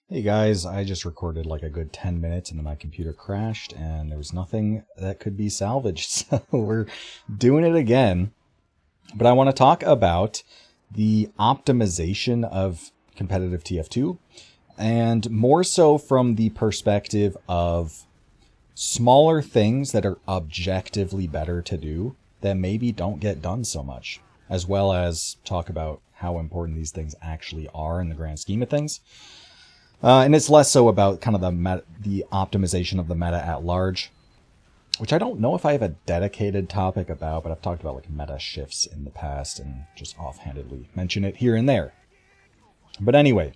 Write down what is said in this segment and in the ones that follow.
Hey guys, I just recorded like a good 10 minutes and then my computer crashed and there was nothing that could be salvaged. So we're doing it again. But I want to talk about the optimization of competitive TF2 and more so from the perspective of smaller things that are objectively better to do that maybe don't get done so much, as well as talk about how important these things actually are in the grand scheme of things. And it's less so about kind of the optimization of the meta at large, which I don't know if I have a dedicated topic about, but I've talked about like meta shifts in the past and just offhandedly mention it here and there. But anyway,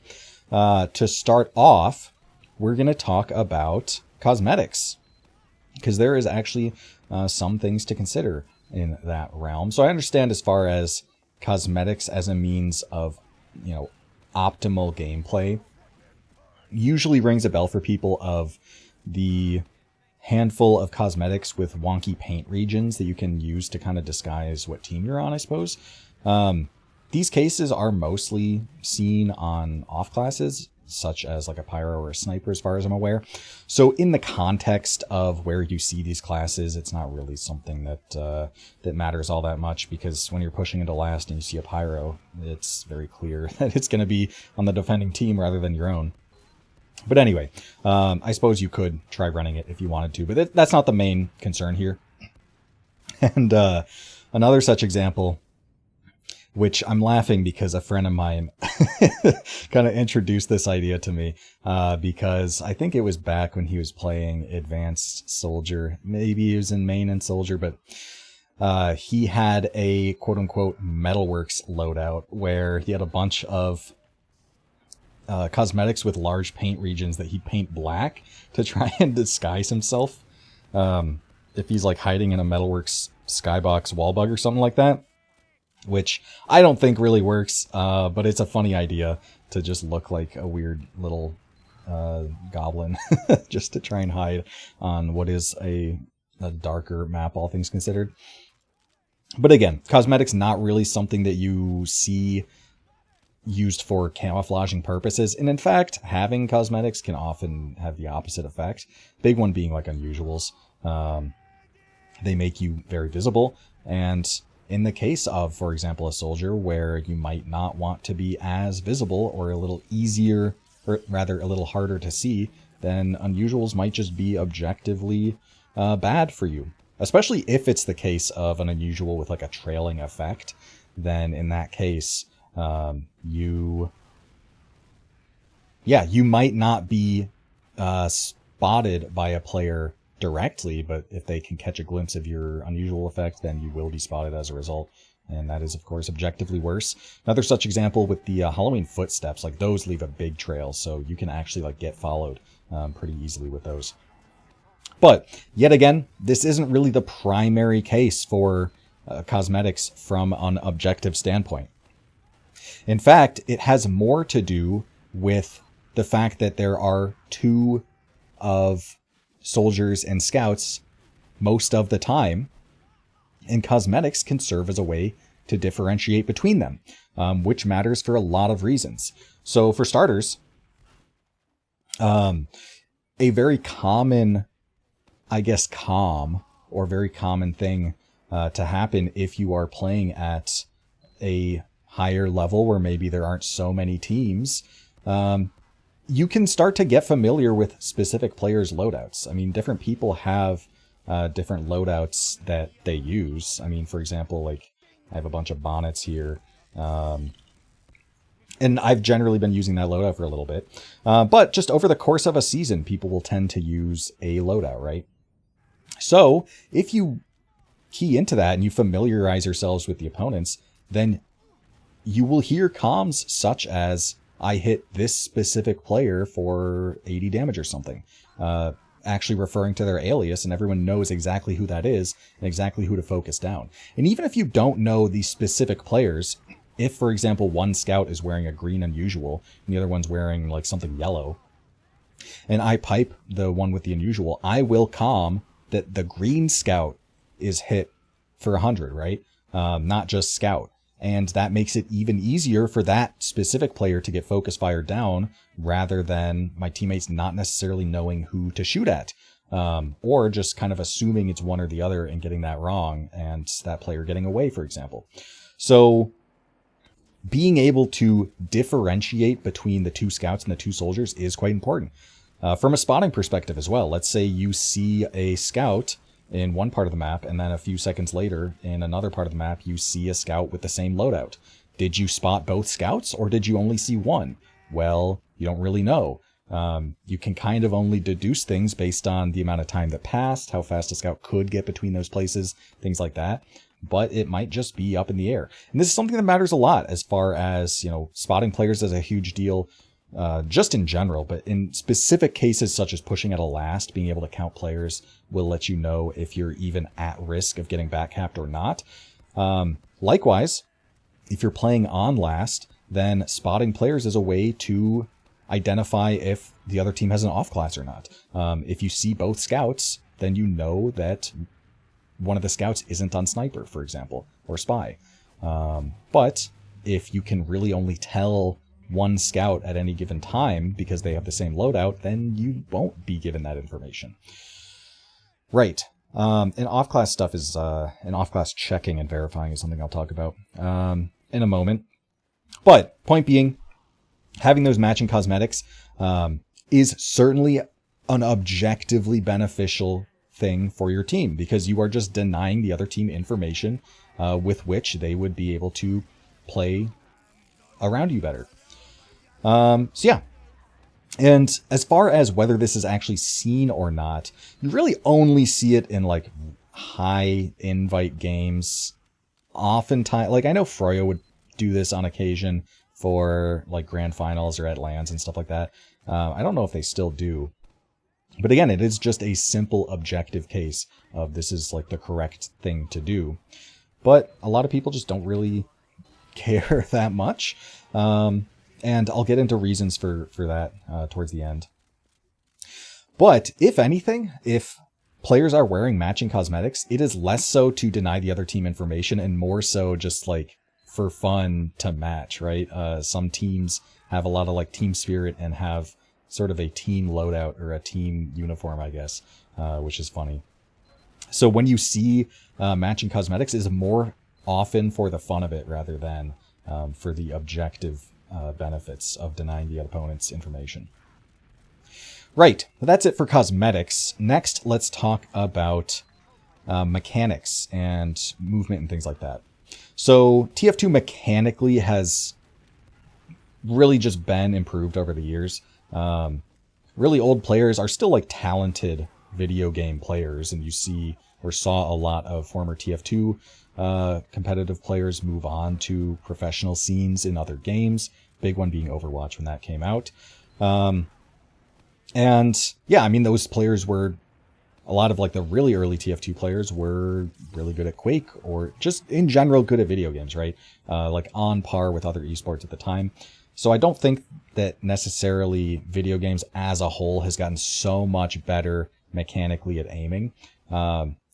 to start off, we're going to talk about cosmetics, because there is actually some things to consider in that realm. So I understand as far as cosmetics as a means of, optimal gameplay usually rings a bell for people of the handful of cosmetics with wonky paint regions that you can use to kind of disguise what team you're on, I suppose. These cases are mostly seen on off classes, such as like a pyro or a sniper, as far as I'm aware. So in the context of where you see these classes, it's not really something that matters all that much, because when you're pushing into last and you see a pyro, it's very clear that it's going to be on the defending team rather than your own. But anyway, I suppose you could try running it if you wanted to, but that's not the main concern here. And another such example, which I'm laughing because a friend of mine kind of introduced this idea to me, because I think it was back when he was playing Advanced Soldier. Maybe he was in main and Soldier, but he had a quote-unquote Metalworks loadout where he had a bunch of cosmetics with large paint regions that he'd paint black to try and disguise himself if he's like hiding in a Metalworks skybox wall bug or something like that, which I don't think really works, but it's a funny idea to just look like a weird little goblin just to try and hide on what is a darker map, all things considered. But again, cosmetics not really something that you see used for camouflaging purposes, and in fact having cosmetics can often have the opposite effect. Big one being like unusuals. They make you very visible, and in the case of, for example, a soldier where you might not want to be as visible or a little easier, or rather a little harder to see, then unusuals might just be objectively bad for you, especially if it's the case of an unusual with like a trailing effect. Then in that case, you might not be spotted by a player directly, but if they can catch a glimpse of your unusual effect, then you will be spotted as a result. And that is, of course, objectively worse. Another such example with the Halloween footsteps, like those leave a big trail, so you can actually like get followed pretty easily with those. But yet again, this isn't really the primary case for cosmetics from an objective standpoint. In fact, it has more to do with the fact that there are two of soldiers and scouts most of the time, and cosmetics can serve as a way to differentiate between them, which matters for a lot of reasons. So for starters, a very common, or very common thing to happen if you are playing at a higher level where maybe there aren't so many teams, you can start to get familiar with specific players' loadouts. I mean, different people have different loadouts that they use. I mean, for example, like I have a bunch of bonnets here, and I've generally been using that loadout for a little bit. But just over the course of a season, people will tend to use a loadout, right? So if you key into that and you familiarize yourselves with the opponents, then you will hear comms such as, I hit this specific player for 80 damage or something, actually referring to their alias, and everyone knows exactly who that is and exactly who to focus down. And even if you don't know these specific players, if, for example, one scout is wearing a green unusual and the other one's wearing like something yellow, and I pipe the one with the unusual, I will comm that the green scout is hit for 100, right? Not just scout. And that makes it even easier for that specific player to get focus fired down rather than my teammates not necessarily knowing who to shoot at. Or just kind of assuming it's one or the other and getting that wrong and that player getting away, for example. So being able to differentiate between the two scouts and the two soldiers is quite important. From a spotting perspective as well, let's say you see a scout in one part of the map, and then a few seconds later in another part of the map, you see a scout with the same loadout. Did you spot both scouts, or did you only see one? Well, you don't really know. You can kind of only deduce things based on the amount of time that passed, how fast a scout could get between those places, things like that. But it might just be up in the air. And this is something that matters a lot as far as, spotting players is a huge deal. Just in general, but in specific cases such as pushing at a last, being able to count players will let you know if you're even at risk of getting backcapped or not. Likewise, if you're playing on last, then spotting players is a way to identify if the other team has an off class or not. If you see both scouts, then you know that one of the scouts isn't on sniper, for example, or spy. But if you can really only tell one scout at any given time because they have the same loadout, then you won't be given that information. Right. And off-class stuff is, and off-class checking and verifying is something I'll talk about in a moment. But point being, having those matching cosmetics is certainly an objectively beneficial thing for your team because you are just denying the other team information with which they would be able to play around you better. So yeah. And as far as whether this is actually seen or not, you really only see it in like high invite games. Oftentimes, like I know Froyo would do this on occasion for like grand finals or at LANs and stuff like that. I don't know if they still do. But again, it is just a simple objective case of this is like the correct thing to do. But a lot of people just don't really care that much. And I'll get into reasons for that towards the end. But if anything, if players are wearing matching cosmetics, it is less so to deny the other team information and more so just like for fun to match, right? Some teams have a lot of like team spirit and have sort of a team loadout or a team uniform, I guess, which is funny. So when you see matching cosmetics, is more often for the fun of it rather than for the objective benefits of denying the opponent's information. Right, that's it for cosmetics. Next, let's talk about mechanics and movement and things like that. So TF2 mechanically has really just been improved over the years. Really old players are still like talented video game players, and you see or saw a lot of former TF2 competitive players move on to professional scenes in other games. Big one being Overwatch when that came out. And yeah, I mean, those players were, a lot of like the really early TF2 players were really good at Quake or just in general good at video games, right? Like on par with other esports at the time. So I don't think that necessarily video games as a whole has gotten so much better mechanically at aiming.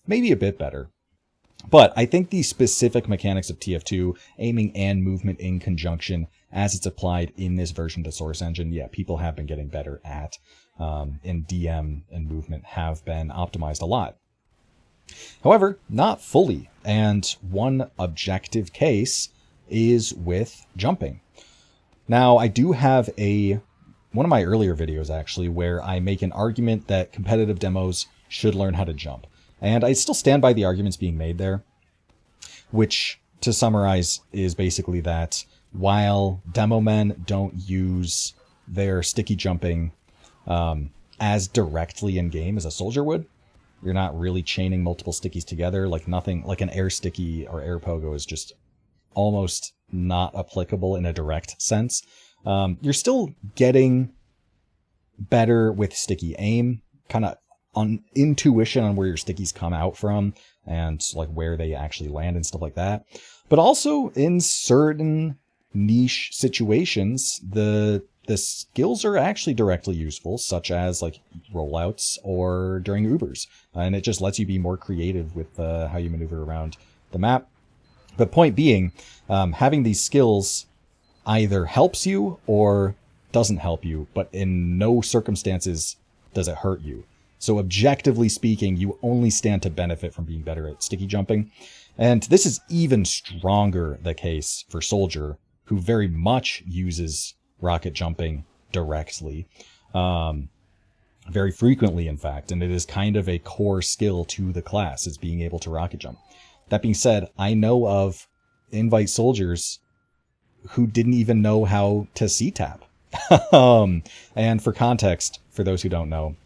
Maybe a bit better. But I think the specific mechanics of TF2, aiming and movement in conjunction as it's applied in this version to Source Engine, yeah, people have been getting better at. And DM and movement have been optimized a lot. However, not fully. And one objective case is with jumping. Now, I do have one of my earlier videos actually where I make an argument that competitive demos should learn how to jump. And I still stand by the arguments being made there, which, to summarize, is basically that while demo men don't use their sticky jumping as directly in game as a soldier would, you're not really chaining multiple stickies together. Like nothing, like an air sticky or air pogo is just almost not applicable in a direct sense. You're still getting better with sticky aim, kind of on intuition on where your stickies come out from and like where they actually land and stuff like that. But also in certain niche situations, the skills are actually directly useful, such as like rollouts or during Ubers. And it just lets you be more creative with how you maneuver around the map. But point being, having these skills either helps you or doesn't help you, but in no circumstances does it hurt you. So objectively speaking, you only stand to benefit from being better at sticky jumping. And this is even stronger the case for Soldier, who very much uses rocket jumping directly. Very frequently, in fact, and it is kind of a core skill to the class, is being able to rocket jump. That being said, I know of invite soldiers who didn't even know how to C-tap. And for context, for those who don't know,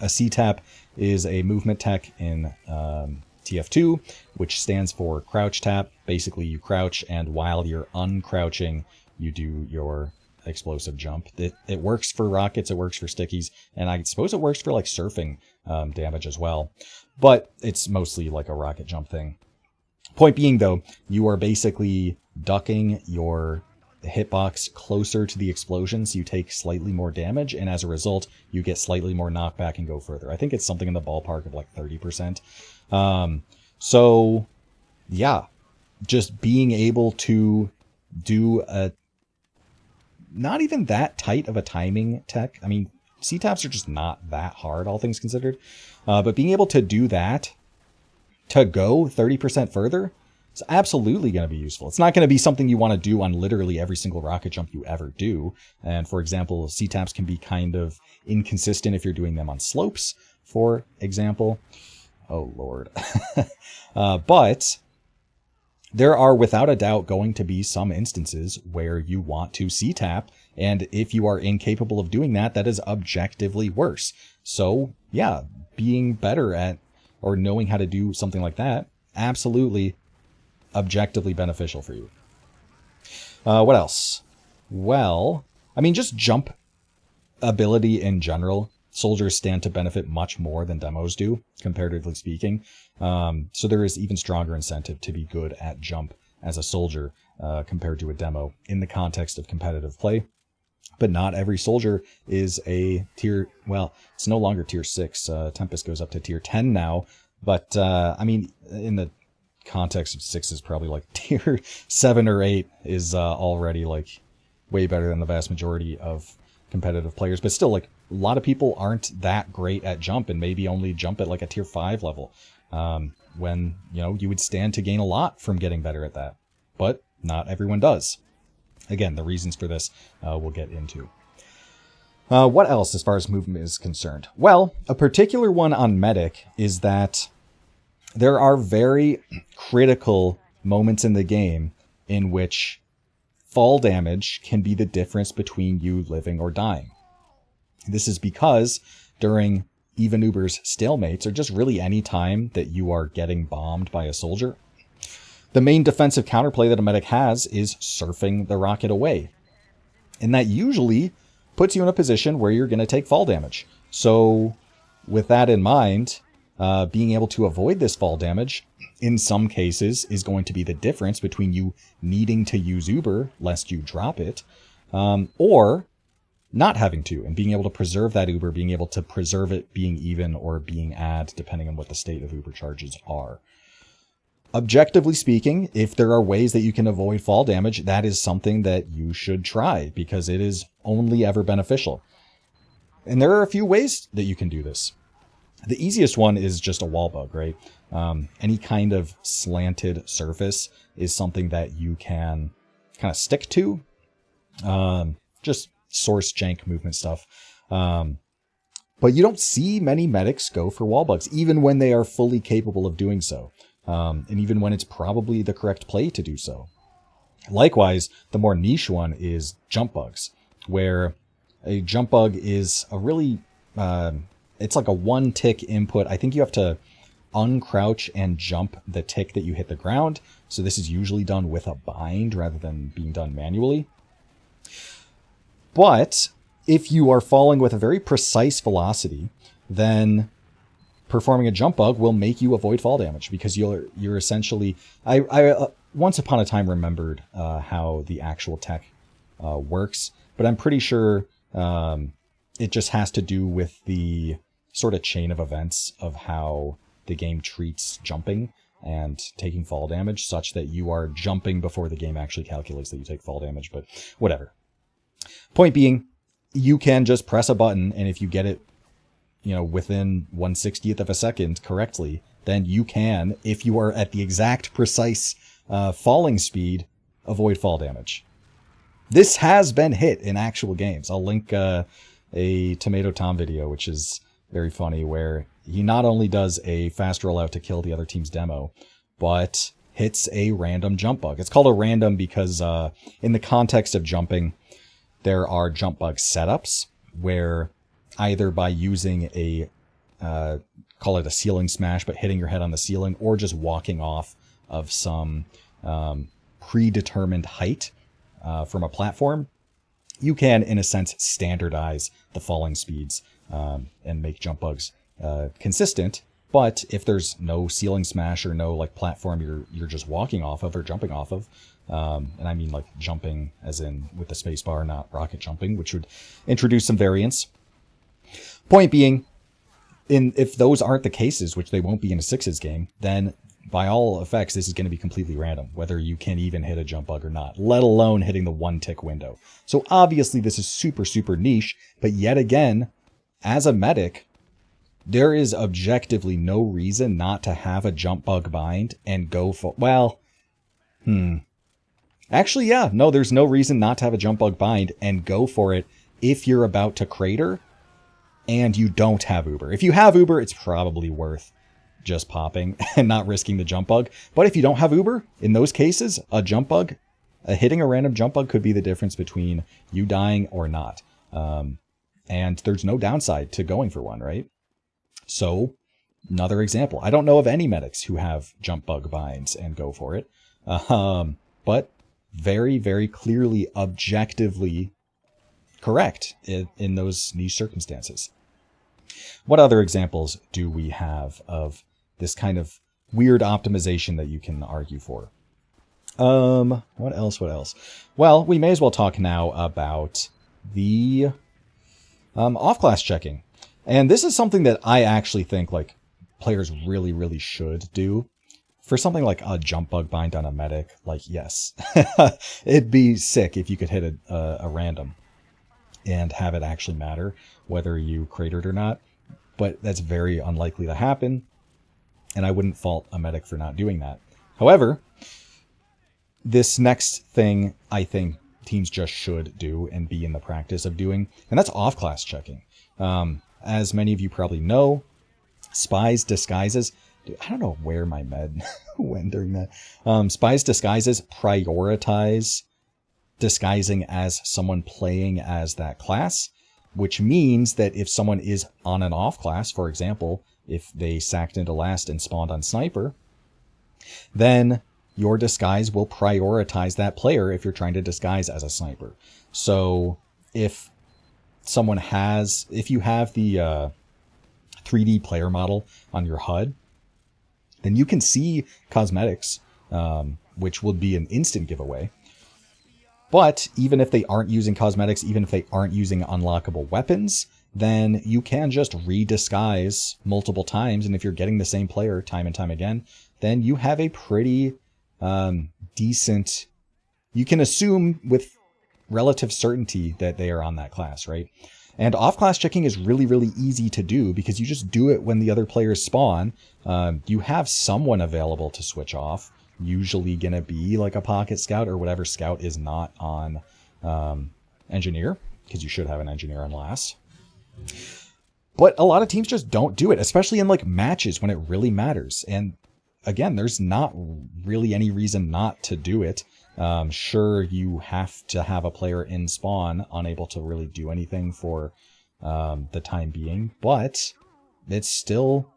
a C-tap is a movement tech in TF2, which stands for crouch tap. Basically, you crouch, and while you're uncrouching, you do your explosive jump. It works for rockets, it works for stickies, and I suppose it works for like surfing damage as well. But it's mostly like a rocket jump thing. Point being, though, you are basically ducking your hitbox closer to the explosion, so you take slightly more damage, and as a result, you get slightly more knockback and go further. I think it's something in the ballpark of like 30%. So, yeah, just being able to do a not even that tight of a timing tech. I mean, C-taps are just not that hard, all things considered. But being able to do that to go 30% further is absolutely going to be useful. It's not going to be something you want to do on literally every single rocket jump you ever do. And for example, C-taps can be kind of inconsistent if you're doing them on slopes, for example. Oh, Lord. But there are without a doubt going to be some instances where you want to C-tap, and if you are incapable of doing that, that is objectively worse. So yeah, being better at or knowing how to do something like that, absolutely objectively beneficial for you. What else? Well, I mean, just jump ability in general. Soldiers stand to benefit much more than demos do, comparatively speaking. So there is even stronger incentive to be good at jump as a soldier compared to a demo in the context of competitive play. But not every soldier is a tier, well, it's no longer tier 6. Tempest goes up to tier 10 now. But, I mean, in the context of 6 is probably like tier 7 or 8 is already like way better than the vast majority of competitive players. But still, like, a lot of people aren't that great at jump and maybe only jump at like a tier 5 level. When, you know, you would stand to gain a lot from getting better at that. But not everyone does. Again, the reasons for this we'll get into. What else as far as movement is concerned? Well, a particular one on Medic is that there are very critical moments in the game in which fall damage can be the difference between you living or dying. This is because during even Uber's stalemates, or just really any time that you are getting bombed by a soldier, the main defensive counterplay that a medic has is surfing the rocket away. And that usually puts you in a position where you're going to take fall damage. So with that in mind, being able to avoid this fall damage in some cases is going to be the difference between you needing to use Uber lest you drop it, or not having to, and being able to preserve that Uber, being able to preserve it being even or being add, depending on what the state of Uber charges are. Objectively speaking, if there are ways that you can avoid fall damage, that is something that you should try because it is only ever beneficial. And there are a few ways that you can do this. The easiest one is just a wall bug, right? Any kind of slanted surface is something that you can kind of stick to. Just source jank movement stuff. But you don't see many medics go for wall bugs, even when they are fully capable of doing so. And even when it's probably the correct play to do so. Likewise, the more niche one is jump bugs, where a jump bug is a really, it's like a one tick input. I think you have to uncrouch and jump the tick that you hit the ground. So this is usually done with a bind rather than being done manually. But if you are falling with a very precise velocity, then performing a jump bug will make you avoid fall damage because you're essentially... I once upon a time remembered how the actual tech works, but I'm pretty sure it just has to do with the sort of chain of events of how the game treats jumping. and taking fall damage such that you are jumping before the game actually calculates that you take fall damage, but whatever. Point being, you can just press a button, and if you get it, within 1/60th of a second correctly, then you can, if you are at the exact precise falling speed, avoid fall damage. This has been hit in actual games. I'll link a Tomato Tom video, which is very funny, where he not only does a fast rollout to kill the other team's demo, but hits a random jump bug. It's called a random because in the context of jumping, there are jump bug setups where either by using a, call it a ceiling smash, but hitting your head on the ceiling, or just walking off of some predetermined height from a platform, you can, in a sense, standardize the falling speeds and make jump bugs consistent. But if there's no ceiling smash or no platform you're just walking off of or jumping off of, and I mean jumping as in with the space bar, not rocket jumping, which would introduce some variance. Point being, if those aren't the cases, which they won't be in a sixes game, then by all effects, this is going to be completely random, whether you can even hit a jump bug or not, let alone hitting the 1 tick window. So obviously this is super, super niche, but yet again, as a medic, there is objectively no reason not to have a jump bug bind and go for, actually, yeah, no, there's no reason not to have a jump bug bind and go for it if you're about to crater and you don't have Uber. If you have Uber, it's probably worth just popping and not risking the jump bug. But if you don't have Uber, in those cases, a jump bug, hitting a random jump bug could be the difference between you dying or not. And there's no downside to going for one, right? So, another example. I don't know of any medics who have jump bug binds and go for it. But very, very clearly, objectively correct in those niche circumstances. What other examples do we have of this kind of weird optimization that you can argue for? What else? Well, we may as well talk now about the off-class checking. And this is something that I actually think players really, really should do. For something like a jump bug bind on a medic, yes, it'd be sick if you could hit a random and have it actually matter whether you cratered or not. But that's very unlikely to happen, and I wouldn't fault a medic for not doing that. However, this next thing I think teams just should do and be in the practice of doing, and that's off-class checking. As many of you probably know, spies, disguises, I don't know where my med went during that. Spies, disguises prioritize disguising as someone playing as that class, which means that if someone is on an off class, for example, if they sacked into last and spawned on sniper, then your disguise will prioritize that player if you're trying to disguise as a sniper. So if you have the 3D player model on your HUD, then you can see cosmetics, which will be an instant giveaway. But even if they aren't using cosmetics, even if they aren't using unlockable weapons, then you can just redisguise multiple times. And if you're getting the same player time and time again, then you have a pretty decent, you can assume with relative certainty that they are on that class, right? And off-class checking is really, really easy to do because you just do it when the other players spawn. You have someone available to switch off, usually going to be like a pocket scout or whatever scout is not on engineer, because you should have an engineer on last. But a lot of teams just don't do it, especially in matches when it really matters. And again, there's not really any reason not to do it. Sure, you have to have a player in spawn unable to really do anything for the time being, but it's still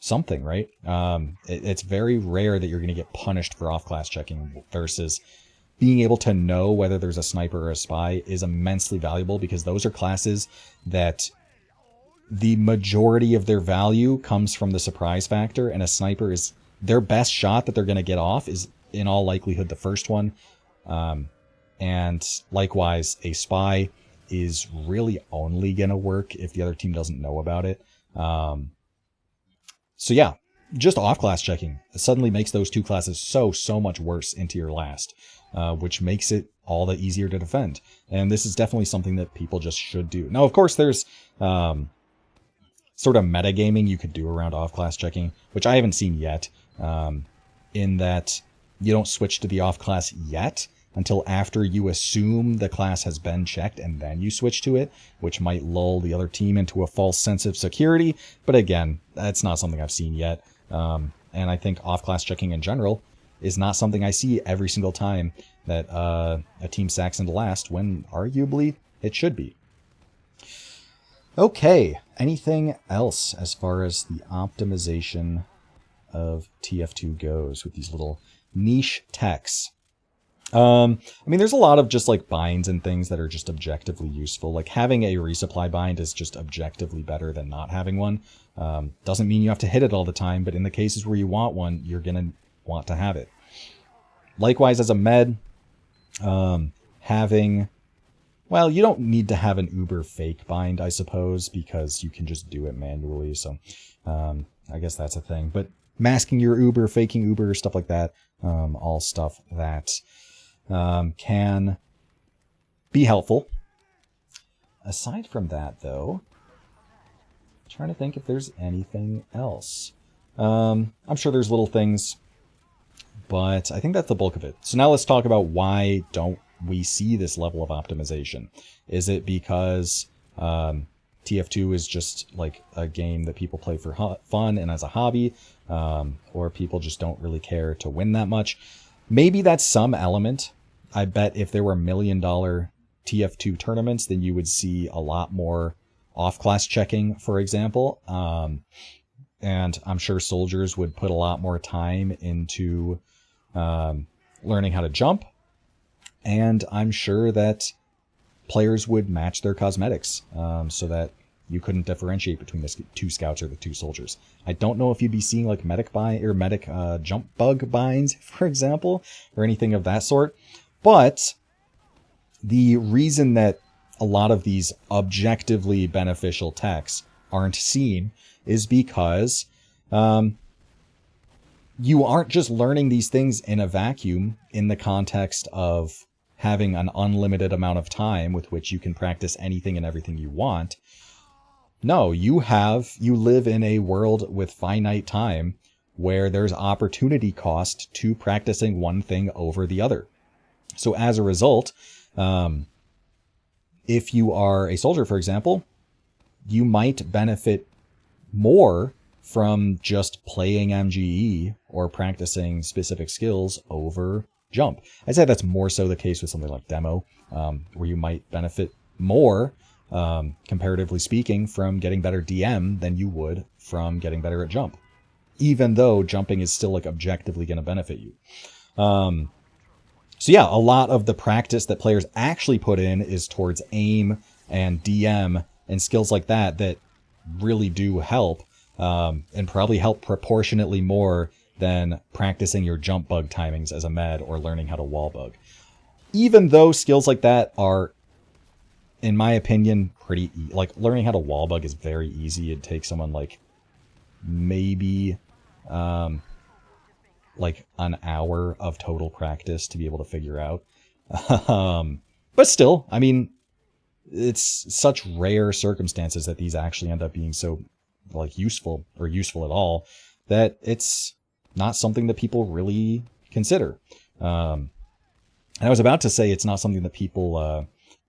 something, right? It's very rare that you're going to get punished for off-class checking versus being able to know whether there's a sniper or a spy is immensely valuable because those are classes that the majority of their value comes from the surprise factor, and a sniper is their best shot that they're going to get off is in all likelihood the first one. And likewise, a spy is really only going to work if the other team doesn't know about it. So yeah, just off-class checking suddenly makes those two classes so much worse into your last, which makes it all the easier to defend. And this is definitely something that people just should do. Now, of course, there's sort of metagaming you could do around off-class checking, which I haven't seen yet, in that you don't switch to the off-class yet until after you assume the class has been checked, and then you switch to it, which might lull the other team into a false sense of security. But again, that's not something I've seen yet. And I think off-class checking in general is not something I see every single time that a team sacks into last, when arguably it should be. Okay, anything else as far as the optimization of TF2 goes with these little niche techs? I mean, there's a lot of just like binds and things that are just objectively useful. Like having a resupply bind is just objectively better than not having one. Doesn't mean you have to hit it all the time, but in the cases where you want one, you're going to want to have it. Likewise, as a med, having, well, you don't need to have an uber fake bind, I suppose, because you can just do it manually. So I guess that's a thing. But masking your uber, faking uber, stuff like that, all stuff that can be helpful. Aside from that, though, I'm trying to think if there's anything else. I'm sure there's little things, but I think that's the bulk of it. So now let's talk about why don't we see this level of optimization. Is it because TF2 is just like a game that people play for fun and as a hobby, or people just don't really care to win that much? Maybe that's some element. I bet if there were $1 million TF2 tournaments, then you would see a lot more off-class checking, for example. And I'm sure soldiers would put a lot more time into learning how to jump. And I'm sure that players would match their cosmetics so that you couldn't differentiate between the two scouts or the two soldiers. I don't know if you'd be seeing like medic jump bug binds, for example, or anything of that sort. But the reason that a lot of these objectively beneficial techs aren't seen is because you aren't just learning these things in a vacuum in the context of having an unlimited amount of time with which you can practice anything and everything you want. No, you live in a world with finite time where there's opportunity cost to practicing one thing over the other. So as a result, if you are a soldier, for example, you might benefit more from just playing MGE or practicing specific skills over jump. I'd say that's more so the case with something like demo, where you might benefit more, comparatively speaking, from getting better DM than you would from getting better at jump, even though jumping is still like objectively going to benefit you. So yeah, a lot of the practice that players actually put in is towards aim and DM and skills like that that really do help, and probably help proportionately more than practicing your jump bug timings as a med or learning how to wall bug. Even though skills like that are, in my opinion, pretty like learning how to wall bug is very easy. It takes someone like maybe like an hour of total practice to be able to figure out. But still, I mean, it's such rare circumstances that these actually end up being so like useful or useful at all that it's not something that people really consider. And I was about to say it's not something that people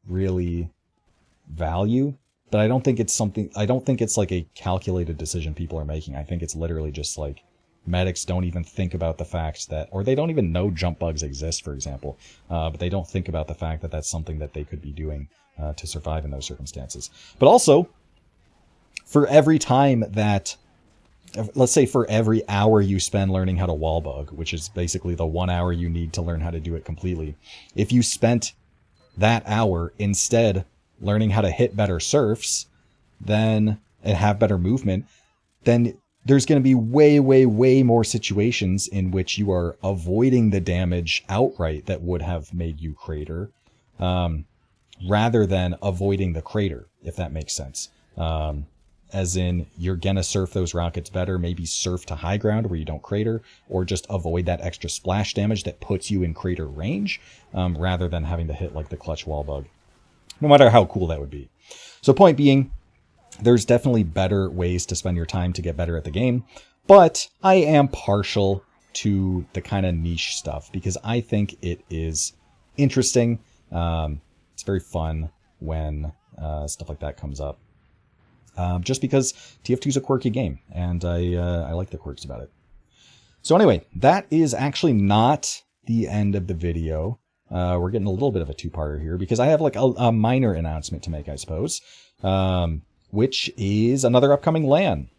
really value, but I don't think it's like a calculated decision people are making. I think it's literally just like medics don't even think about the fact that, or they don't even know jump bugs exist, for example, but they don't think about the fact that that's something that they could be doing to survive in those circumstances. But also, for every time that, let's say for every hour you spend learning how to wall bug, which is basically the 1 hour you need to learn how to do it completely, if you spent that hour instead learning how to hit better surfs then and have better movement, then there's going to be way more situations in which you are avoiding the damage outright that would have made you crater, rather than avoiding the crater, if that makes sense. as in you're going to surf those rockets better, maybe surf to high ground where you don't crater, or just avoid that extra splash damage that puts you in crater range, rather than having to hit like the clutch wall bug, no matter how cool that would be. So point being, there's definitely better ways to spend your time to get better at the game, but I am partial to the kind of niche stuff because I think it is interesting. It's very fun when stuff like that comes up. Just because TF2 is a quirky game, and I like the quirks about it. So anyway, that is actually not the end of the video. We're getting a little bit of a two-parter here because I have like a minor announcement to make, I suppose, which is another upcoming LAN.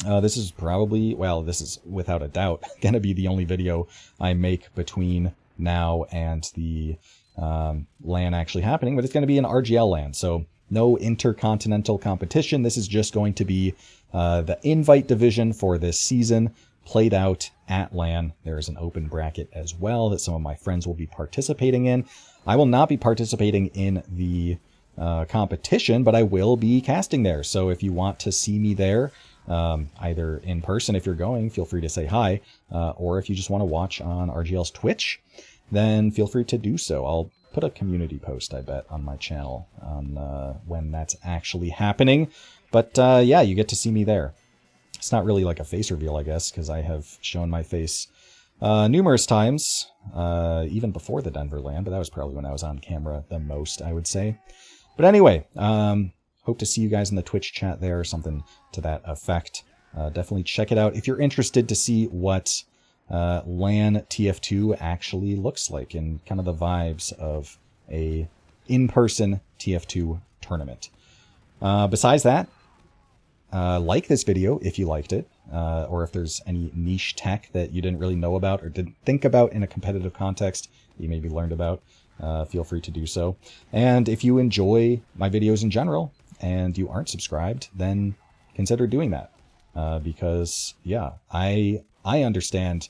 This is probably, well, this is without a doubt going to be the only video I make between now and the LAN actually happening, but it's going to be an RGL LAN, so no intercontinental competition. This is just going to be the invite division for this season played out at LAN. There is an open bracket as well that some of my friends will be participating in. I will not be participating in the competition, but I will be casting there. So if you want to see me there, either in person, if you're going, feel free to say hi, or if you just want to watch on RGL's Twitch, then feel free to do so. I'll put a community post, I bet, on my channel on when that's actually happening. But yeah, you get to see me there. It's not really like a face reveal, I guess, because I have shown my face numerous times, even before the Denver LAN, but that was probably when I was on camera the most, I would say. But anyway, hope to see you guys in the Twitch chat there, or something to that effect. Definitely check it out if you're interested to see what LAN TF2 actually looks like and kind of the vibes of a in-person TF2 tournament. Besides that, like this video if you liked it, or if there's any niche tech that you didn't really know about or didn't think about in a competitive context you maybe learned about, feel free to do so. And if you enjoy my videos in general and you aren't subscribed, then consider doing that, because yeah, I understand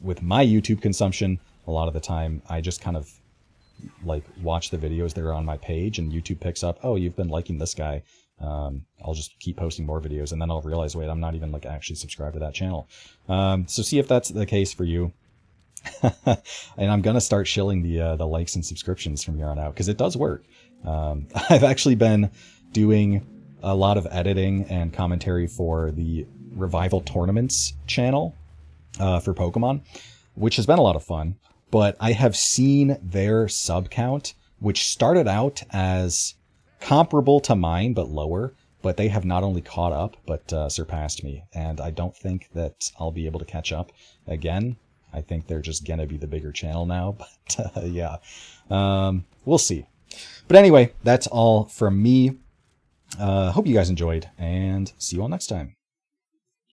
with my YouTube consumption, a lot of the time I just kind of like watch the videos that are on my page and YouTube picks up, oh, you've been liking this guy. I'll just keep posting more videos and then I'll realize, wait, I'm not even like actually subscribed to that channel. So see if that's the case for you. And I'm going to start shilling the likes and subscriptions from here on out because it does work. I've actually been doing a lot of editing and commentary for the Revival Tournaments channel for Pokemon, which has been a lot of fun. But I have seen their sub count, which started out as comparable to mine, but lower. But they have not only caught up, but surpassed me. And I don't think that I'll be able to catch up again. I think they're just going to be the bigger channel now. But yeah, we'll see. But anyway, that's all from me. Hope you guys enjoyed, and see you all next time.